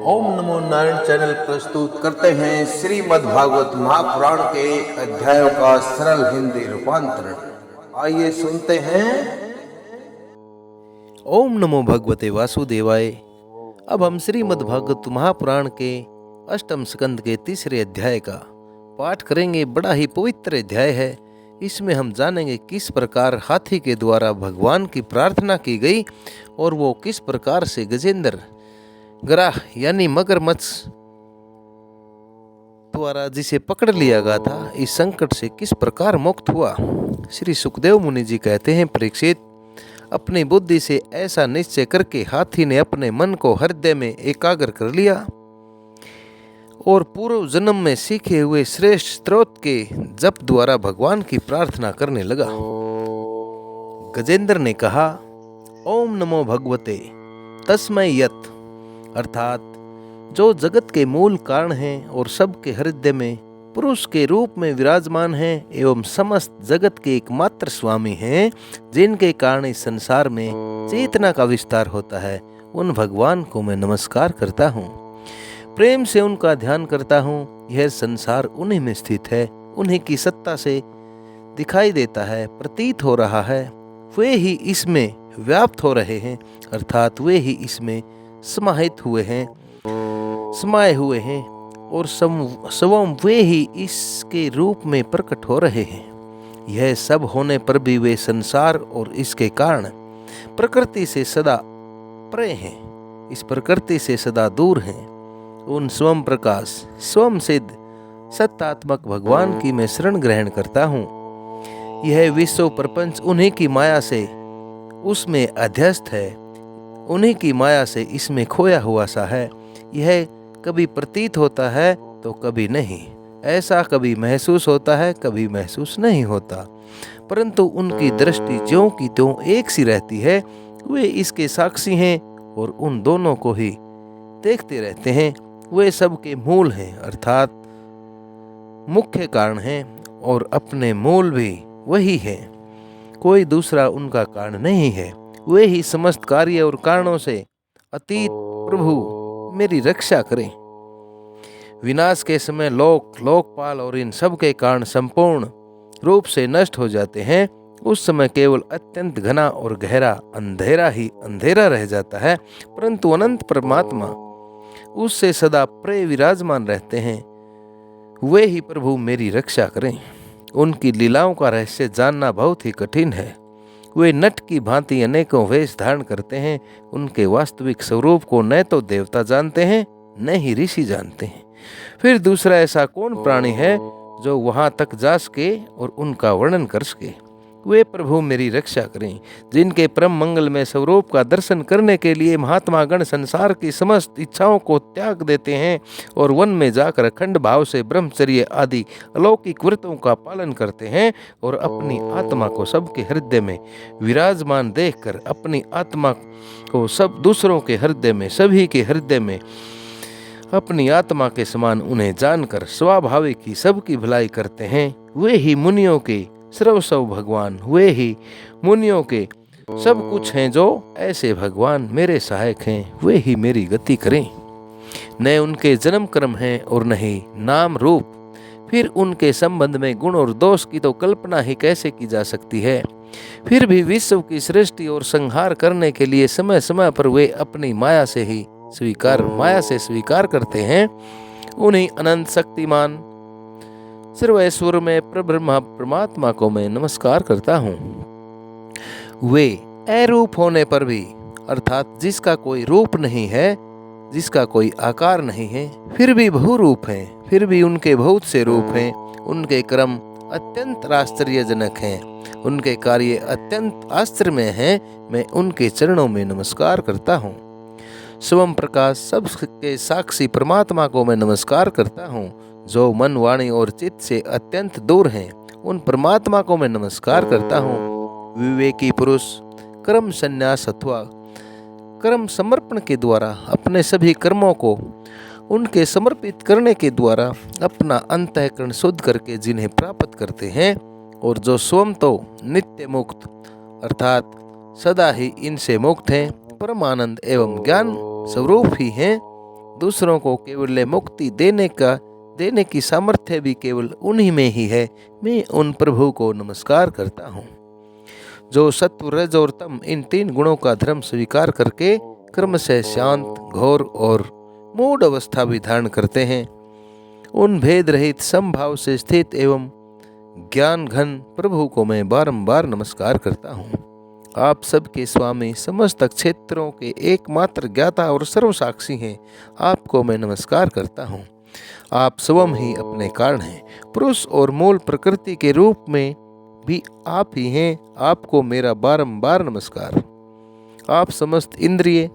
ओम नमो Narayan channel प्रस्तुत करते हैं श्रीमद् भागवत महापुराण के अध्यायों का सरल हिंदी रूपांतरण। आइए सुनते हैं। ओम नमो भगवते वासुदेवाय। अब हम श्रीमद् भागवत महापुराण के अष्टम स्कंद के तीसरे अध्याय का पाठ करेंगे। बड़ा ही पवित्र अध्याय है। इसमें हम जानेंगे किस प्रकार हाथी के द्वारा भगवान की प्रार्थना की गई और वो किस प्रकार से गजेंद्र ग्राह यानी मगरमच्छ द्वारा जिसे पकड़ लिया गया था, इस संकट से किस प्रकार मुक्त हुआ। श्री सुखदेव मुनि जी कहते हैं, परीक्षित, अपनी बुद्धि से ऐसा निश्चय करके हाथी ने अपने मन को हृदय में एकाग्र कर लिया और पूर्व जन्म में सीखे हुए श्रेष्ठ स्त्रोत के जप द्वारा भगवान की प्रार्थना करने लगा। गजेंद्र ने कहा, ओम नमो भगवते तस्मै यत्, अर्थात जो जगत के मूल कारण हैं और सबके हृदय में पुरुष के रूप में विराजमान हैं एवं समस्त जगत के एकमात्र स्वामी हैं, जिनके कारण इस संसार में चेतना का विस्तार होता है, उन भगवान को मैं नमस्कार करता हूँ, प्रेम से उनका ध्यान करता हूँ। यह संसार उन्हीं में स्थित है, उन्हीं की सत्ता से दिखाई देता है, प्रतीत हो रहा है। वे ही इसमें व्याप्त हो रहे हैं, अर्थात वे ही इसमें समाहित हुए हैं, समाये हुए हैं और स्वयं वे ही इसके रूप में प्रकट हो रहे हैं। यह सब होने पर भी वे संसार और इसके कारण प्रकृति से सदा परे हैं, इस प्रकृति से सदा दूर हैं। उन स्वयं प्रकाश स्वयं सिद्ध सत्तात्मक भगवान की मैं शरण ग्रहण करता हूँ। यह विश्व प्रपंच उन्हीं की माया से उसमें अध्यस्त है, उन्हीं की माया से इसमें खोया हुआ सा है। यह कभी प्रतीत होता है तो कभी नहीं, ऐसा कभी महसूस होता है, कभी महसूस नहीं होता, परंतु उनकी दृष्टि ज्यों की त्यों एक सी रहती है। वे इसके साक्षी हैं और उन दोनों को ही देखते रहते हैं। वे सबके मूल हैं, अर्थात मुख्य कारण हैं और अपने मूल भी वही है, कोई दूसरा उनका कारण नहीं है। वे ही समस्त कार्य और कारणों से अतीत प्रभु मेरी रक्षा करें। विनाश के समय लोकपाल और इन सब के कारण संपूर्ण रूप से नष्ट हो जाते हैं। उस समय केवल अत्यंत घना और गहरा अंधेरा ही अंधेरा रह जाता है, परंतु अनंत परमात्मा उससे सदा प्रे विराजमान रहते हैं। वे ही प्रभु मेरी रक्षा करें। उनकी लीलाओं का रहस्य जानना बहुत ही कठिन है। वे नट की भांति अनेकों वेश धारण करते हैं। उनके वास्तविक स्वरूप को न तो देवता जानते हैं, न ही ऋषि जानते हैं। फिर दूसरा ऐसा कौन प्राणी है जो वहां तक जा सके और उनका वर्णन कर सके। वे प्रभु मेरी रक्षा करें। जिनके परम मंगल में स्वरूप का दर्शन करने के लिए महात्मा गण संसार की समस्त इच्छाओं को त्याग देते हैं और वन में जाकर अखंड भाव से ब्रह्मचर्य आदि अलौकिक व्रतों का पालन करते हैं और अपनी आत्मा को सबके हृदय में विराजमान देखकर अपनी आत्मा को सब दूसरों के हृदय में, सभी के हृदय में अपनी आत्मा के समान उन्हें जानकर स्वाभाविक ही सबकी भलाई करते हैं। वे ही मुनियों के सर्वस्व भगवान, वे ही मुनियों के सब कुछ हैं। जो ऐसे भगवान मेरे सहायक हैं, वे ही मेरी गति करें। न उनके जन्म कर्म हैं और न ही नाम रूप। फिर उनके संबंध में गुण और दोष की तो कल्पना ही कैसे की जा सकती है। फिर भी विश्व की सृष्टि और संहार करने के लिए समय समय पर वे अपनी माया से स्वीकार करते हैं। उन्हीं अनंत शक्तिमान सर्वेश्वर में परब्रह्म परमात्मा को मैं नमस्कार करता हूँ। वे अरूप होने पर भी, अर्थात जिसका कोई रूप नहीं है, जिसका कोई आकार नहीं है, फिर भी बहुरूप हैं, फिर भी उनके बहुत से रूप हैं। उनके कर्म अत्यंत आश्चर्यजनक हैं, उनके कार्य अत्यंत आश्चर्यमय हैं। मैं उनके चरणों में नमस्कार करता हूँ। स्वयं प्रकाश सबके साक्षी परमात्मा को मैं नमस्कार करता हूँ। जो मन, वाणी और चित्त से अत्यंत दूर हैं, उन परमात्मा को मैं नमस्कार करता हूँ। विवेकी पुरुष कर्म संन्यास अथवा कर्म समर्पण के द्वारा अपने सभी कर्मों को उनके समर्पित करने के द्वारा अपना अंतःकरण शुद्ध करके जिन्हें प्राप्त करते हैं, और जो स्वयं तो नित्य मुक्त अर्थात सदा ही इनसे मुक्त हैं, परमानंद एवं ज्ञान स्वरूप ही हैं, दूसरों को केवल मुक्ति देने की सामर्थ्य भी केवल उन्हीं में ही है। मैं उन प्रभु को नमस्कार करता हूँ जो सत्व, रज और तम इन 3 गुणों का धर्म स्वीकार करके कर्म से शांत, घोर और मूढ़ अवस्था भी धारण करते हैं। उन भेद रहित समभाव से स्थित एवं ज्ञान घन प्रभु को मैं बारंबार नमस्कार करता हूँ। आप सबके स्वामी, समस्त क्षेत्रों के एकमात्र ज्ञाता और सर्वसाक्षी हैं। आपको मैं नमस्कार करता हूँ। आप स्वयं ही अपने कारण हैं। पुरुष और मूल प्रकृति के रूप में भी आप ही हैं। आपको मेरा बारंबार नमस्कार। आप समस्त इंद्रिय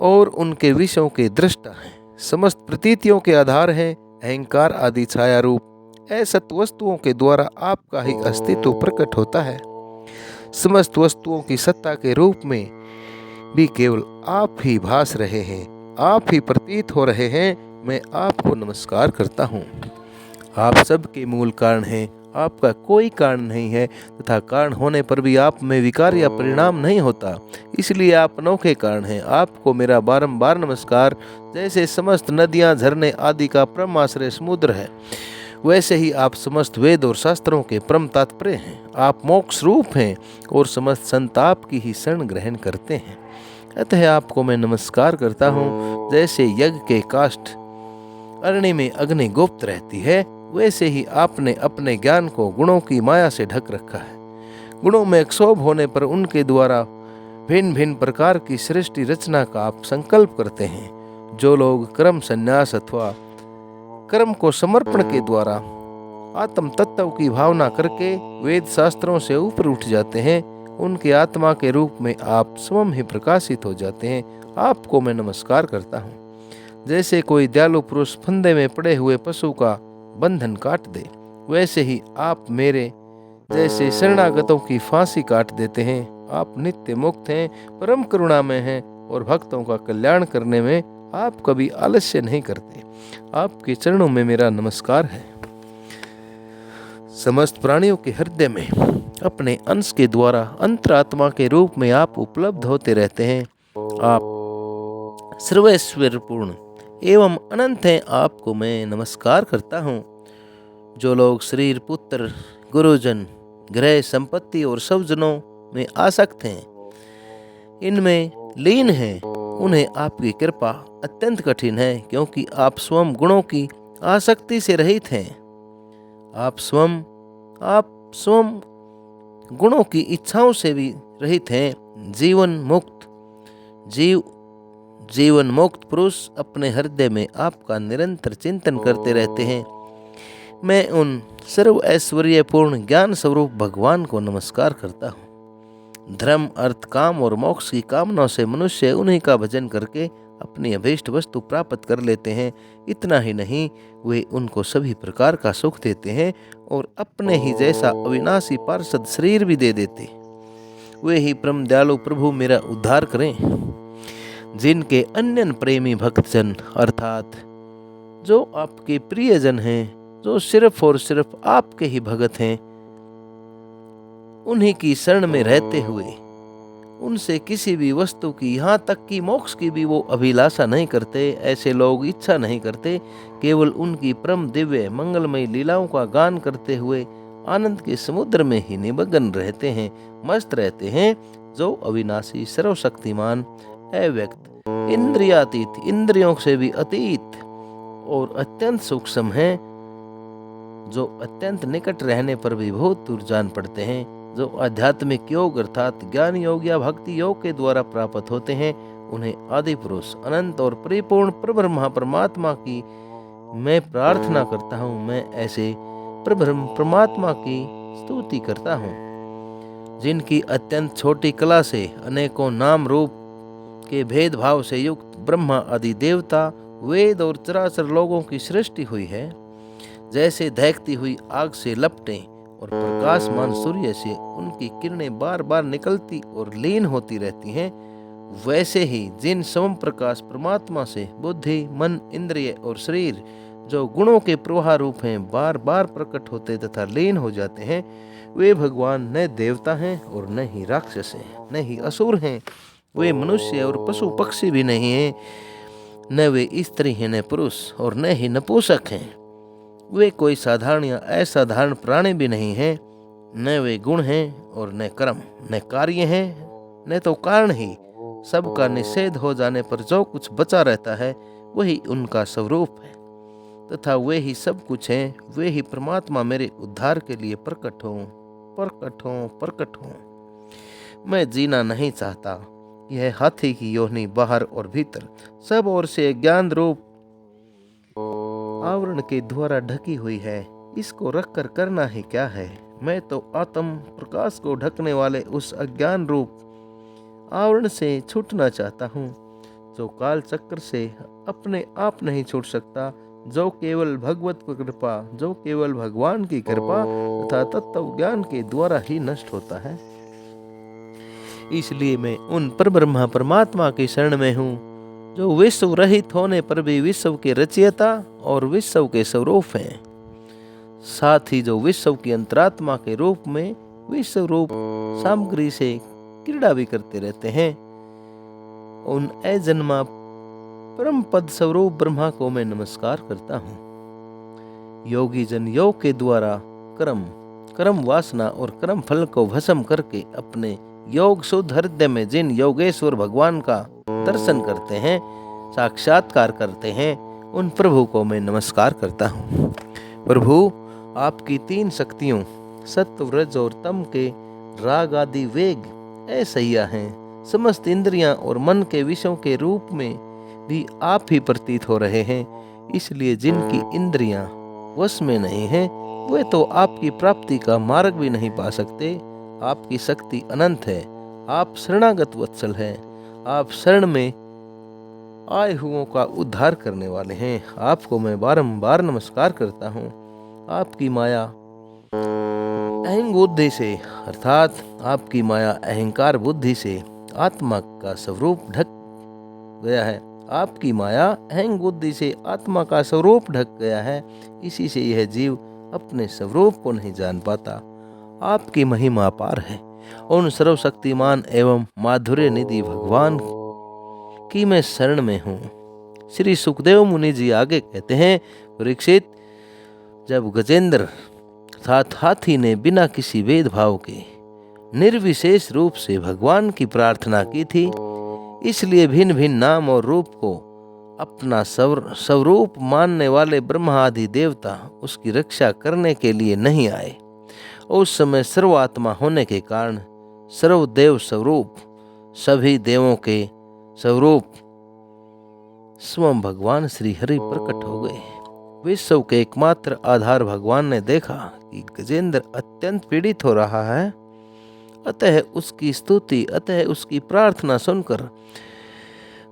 और उनके विषयों के दृष्टा हैं, समस्त प्रतीतियों के आधार हैं, अहंकार आदि छाया रूप असत वस्तुओं के द्वारा आपका ही अस्तित्व प्रकट होता है। समस्त वस्तुओं की सत्ता के रूप में भी केवल आप ही भास रहे हैं, आप ही प्रतीत हो रहे हैं। मैं आपको नमस्कार करता हूँ। आप सबके मूल कारण हैं। आपका कोई कारण नहीं है तथा कारण होने पर भी आप में विकार या परिणाम नहीं होता, इसलिए आप अनोखे कारण हैं। आपको मेरा बारंबार नमस्कार। जैसे समस्त नदियाँ, झरने आदि का परम आश्रय समुद्र है, वैसे ही आप समस्त वेद और शास्त्रों के परम तात्पर्य हैं। आप मोक्ष रूप हैं और समस्त संताप की ही शरण ग्रहण करते हैं। अतः आपको मैं नमस्कार करता हूँ। जैसे यज्ञ के काष्ठ अग्नि में अग्नि गुप्त रहती है, वैसे ही आपने अपने ज्ञान को गुणों की माया से ढक रखा है। गुणों में क्षोभ होने पर उनके द्वारा भिन्न भिन्न प्रकार की सृष्टि रचना का आप संकल्प करते हैं। जो लोग कर्म संन्यास अथवा कर्म को समर्पण के द्वारा आत्म तत्व की भावना करके वेद शास्त्रों से ऊपर उठ जाते हैं, उनके आत्मा के रूप में आप स्वयं ही प्रकाशित हो जाते हैं। आपको मैं नमस्कार करता हूँ। जैसे कोई दयालु पुरुष फंदे में पड़े हुए पशु का बंधन काट दे, वैसे ही आप मेरे जैसे शरणागतों की फांसी काट देते हैं। आप नित्य मुक्त हैं, परम करुणामय हैं और भक्तों का कल्याण करने में आप कभी आलस्य नहीं करते। आपके चरणों में मेरा नमस्कार है। समस्त प्राणियों के हृदय में अपने अंश के द्वारा अंतरात्मा के रूप में आप उपलब्ध होते रहते हैं। आप सर्वैश्वर्यपूर्ण एवं अनंत हैं। आपको मैं नमस्कार करता हूँ। जो लोग शरीर, पुत्र, गुरुजन, गृह, संपत्ति और सब जनों में आसक्त हैं, इनमें लीन हैं, उन्हें आपकी कृपा अत्यंत कठिन है, क्योंकि आप स्वयं गुणों की आसक्ति से रहित हैं। आप स्वयं गुणों की इच्छाओं से भी रहित हैं। जीवन मुक्त पुरुष अपने हृदय में आपका निरंतर चिंतन करते रहते हैं। मैं उन सर्व ऐश्वर्यपूर्ण ज्ञान स्वरूप भगवान को नमस्कार करता हूँ। धर्म, अर्थ, काम और मोक्ष की कामनाओं से मनुष्य उन्हीं का भजन करके अपनी अभीष्ट वस्तु प्राप्त कर लेते हैं। इतना ही नहीं, वे उनको सभी प्रकार का सुख देते हैं और अपने ही जैसा अविनाशी पार्षद शरीर भी दे देते। वे ही परम दयालु प्रभु मेरा उद्धार करें। जिनके अन्य प्रेमी भक्तजन अर्थात जो आपके प्रियजन हैं, जो सिर्फ और सिर्फ आपके ही भगत हैं, उन्हीं की शरण में रहते हुए उनसे किसी भी वस्तु की, यहाँ तक कि मोक्ष की भी वो अभिलाषा नहीं करते। ऐसे लोग इच्छा नहीं करते, केवल उनकी परम दिव्य मंगलमय लीलाओं का गान करते हुए आनंद के समुद्र में ही निमग्न रहते हैं, मस्त रहते हैं। जो अविनाशी, सर्वशक्तिमान, अव्यक्त, इंद्रियातीत, इंद्रियों से भी अतीत और अत्यंत सूक्ष्म हैं, जो अत्यंत निकट रहने पर भी बहुत दूर जान पड़ते हैं, जो आध्यात्मिक योग अर्थात ज्ञान योग या भक्ति योग के द्वारा प्राप्त होते हैं, उन्हें आदि पुरुष, अनंत और परिपूर्ण परब्रह्म परमात्मा की मैं प्रार्थना करता हूँ। मैं ऐसे परब्रह्म परमात्मा की स्तुति करता हूँ, जिनकी अत्यंत छोटी कला से अनेकों नाम रूप के भेदभाव से युक्त ब्रह्मा आदि देवता, वेद और चराचर लोगों की सृष्टि हुई है। जैसे दहकती हुई आग से लपटें और प्रकाशमान सूर्य से उनकी किरणें बार बार निकलती और लीन होती रहती हैं, वैसे ही जिन स्वयं प्रकाश परमात्मा से बुद्धि, मन, इंद्रिय और शरीर, जो गुणों के प्रवाह रूप हैं, बार बार प्रकट होते तथा लीन हो जाते हैं, वे भगवान न देवता हैं और न ही राक्षस हैं, न ही असुर हैं। वे मनुष्य और पशु पक्षी भी नहीं हैं। न वे स्त्री हैं न पुरुष और न ही नपुंसक हैं। वे कोई साधारण या असाधारण प्राणी भी नहीं हैं। न वे गुण हैं और न कर्म, न कार्य हैं न तो कारण ही। सबका निषेध हो जाने पर जो कुछ बचा रहता है वही उनका स्वरूप है तथा वे ही सब कुछ हैं। वे ही परमात्मा मेरे उद्धार के लिए प्रकट हो। मैं जीना नहीं चाहता। यह हाथी की योनि बाहर और भीतर सब ओर से ज्ञान रूप आवरण के द्वारा ढकी हुई है। इसको रखकर करना ही क्या है। मैं तो आत्म प्रकाश को ढकने वाले उस अज्ञान रूप आवरण से छूटना चाहता हूँ जो काल चक्र से अपने आप नहीं छूट सकता, जो केवल भगवत कृपा, जो केवल भगवान की कृपा तथा तत्व ज्ञान के द्वारा ही नष्ट होता है। इसलिए मैं उन परब्रह्मा परमात्मा की शरण में हूँ जो विश्व रहित होने पर भी विश्व के रचयिता और विश्व के स्वरूप हैं, साथ ही जो विश्व की अंतरात्मा के रूप में विश्व रूप सामग्री से क्रीड़ा भी करते रहते हैं। उन अजन्मा परम पद स्वरूप ब्रह्मा को मैं नमस्कार करता हूँ। योगी जन योग के द्वारा कर्म वासना और कर्म फल को भस्म करके अपने योग शुद्ध हृदय में जिन योगेश्वर भगवान का दर्शन करते हैं, साक्षात्कार करते हैं, उन प्रभु को मैं नमस्कार करता हूँ। प्रभु, आपकी तीन शक्तियों सत्व रज और तम के राग आदि वेग असह्य हैं। समस्त इंद्रियां और मन के विषयों के रूप में भी आप ही प्रतीत हो रहे हैं। इसलिए जिनकी इंद्रियां वश में नहीं हैं वे तो आपकी प्राप्ति का मार्ग भी नहीं पा सकते। आपकी शक्ति अनंत है। आप शरणागत वत्सल हैं। आप शरण में आए हुओं का उद्धार करने वाले हैं। आपको मैं बारंबार नमस्कार करता हूँ। आपकी माया अहंग बुद्धि से अर्थात आपकी माया अहंकार बुद्धि से आत्मा का स्वरूप ढक गया है। आपकी माया अहंग बुद्धि से आत्मा का स्वरूप ढक गया है। इसी से यह जीव अपने स्वरूप को नहीं जान पाता। आपकी महिमा अपार है। उन सर्वशक्तिमान एवं माधुर्य निधि भगवान की मैं शरण में हूँ। श्री सुखदेव मुनि जी आगे कहते हैं, परीक्षित, जब गजेंद्र अर्थात हाथी ने बिना किसी भेदभाव के निर्विशेष रूप से भगवान की प्रार्थना की थी, इसलिए भिन्न भिन्न नाम और रूप को अपना स्वरूप मानने वाले ब्रह्मा आदि देवता उसकी रक्षा करने के लिए नहीं आए। उस समय सर्वात्मा होने के कारण सर्वदेव स्वरूप सभी देवों के स्वरूप स्वयं भगवान श्री हरि प्रकट हो गए। विश्व के एकमात्र आधार भगवान ने देखा कि गजेंद्र अत्यंत पीड़ित हो रहा है, अतः उसकी स्तुति, अतः उसकी प्रार्थना सुनकर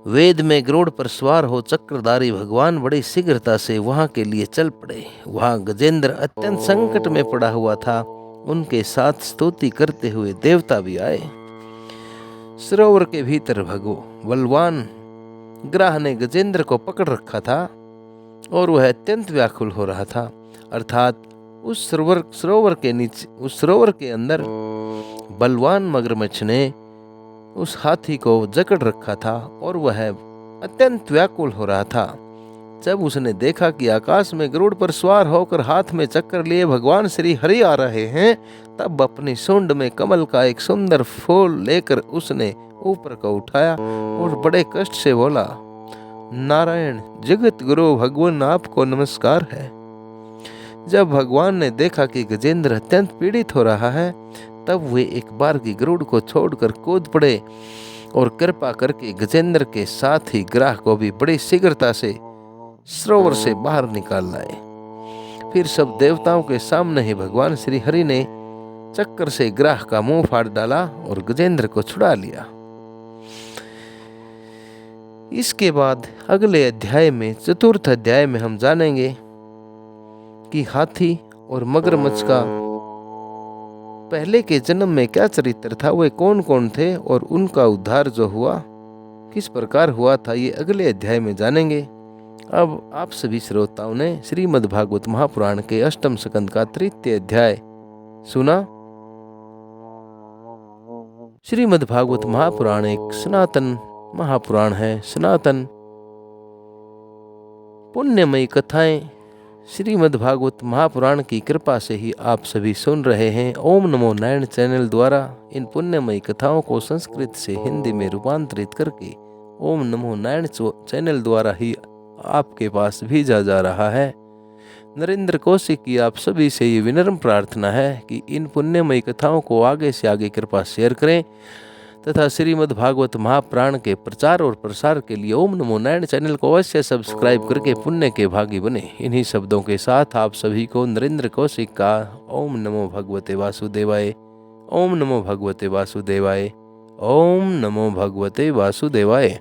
वेद में गरुड़ पर सवार हो चक्रधारी भगवान बड़ी शीघ्रता से वहां के लिए चल पड़े। वहां गजेंद्र अत्यंत संकट में पड़ा हुआ था। उनके साथ स्तुति करते हुए देवता भी आए। सरोवर के भीतर बलवान ग्राह ने गजेंद्र को पकड़ रखा था और वह अत्यंत व्याकुल हो रहा था। अर्थात उस सरोवर के नीचे, उस सरोवर के अंदर बलवान मगरमच्छ ने उस हाथी को जकड़ रखा था और वह अत्यंत व्याकुल हो रहा था। जब उसने देखा कि आकाश में गरुड़ पर सवार होकर हाथ में चक्कर लिए भगवान श्री हरि आ रहे हैं, तब अपनी सूंड में कमल का एक सुंदर फूल लेकर उसने ऊपर को उठाया और बड़े कष्ट से बोला, नारायण जगत गुरु भगवान आपको नमस्कार है। जब भगवान ने देखा कि गजेंद्र अत्यंत पीड़ित हो रहा है, तब वे एक बार की गरुड़ को छोड़कर कूद पड़े और कृपा करके गजेंद्र के साथ ही ग्राह को भी बड़ी शीघ्रता से सरोवर से बाहर निकाल लाए। फिर सब देवताओं के सामने ही भगवान श्री हरि ने चक्कर से ग्राह का मुंह फाड़ डाला और गजेंद्र को छुड़ा लिया। इसके बाद अगले अध्याय में, चतुर्थ अध्याय में हम जानेंगे कि हाथी और मगरमच्छ का पहले के जन्म में क्या चरित्र था, वे कौन कौन थे और उनका उद्धार जो हुआ किस प्रकार हुआ था, ये अगले अध्याय में जानेंगे। अब आप सभी श्रोताओं ने श्रीमद् भागवत महापुराण के अष्टम स्कंद का तृतीय अध्याय सुना। श्रीमद् भागवत महापुराण एक सनातन महापुराण है। सनातन पुण्यमयी कथाएं श्रीमद् भागवत महापुराण की कृपा से ही आप सभी सुन रहे हैं। ओम नमो नारायण चैनल द्वारा इन पुण्यमयी कथाओं को संस्कृत से हिंदी में रूपांतरित करके ओम नमो नारायण चैनल द्वारा ही आपके पास भेजा जा रहा है। नरेंद्र कौशिक की आप सभी से ये विनम्र प्रार्थना है कि इन पुण्यमयी कथाओं को आगे से आगे कृपा शेयर करें तथा श्रीमद् भागवत महापुराण के प्रचार और प्रसार के लिए ओम नमो नारायण चैनल को अवश्य सब्सक्राइब करके पुण्य के भागी बने। इन्हीं शब्दों के साथ आप सभी को नरेंद्र कौशिक का ओम नमो भगवते वासुदेवाय, ओम नमो भगवते वासुदेवाय, ओम नमो भगवते वासुदेवाय।